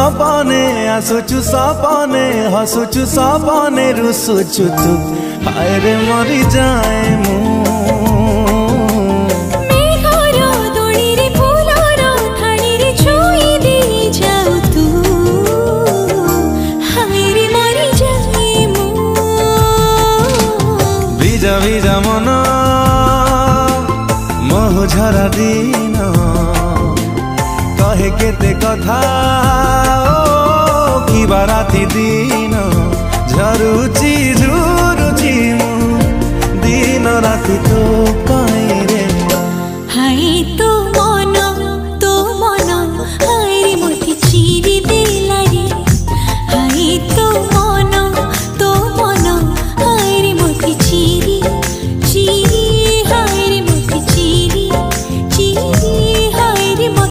सपने आसुचु सपने हसुचु सपने रुसुचु तू हाय रे मरी जाए मु ভিজা ভিজা মন মোহ ঝরা দিন কহে কেতে কথা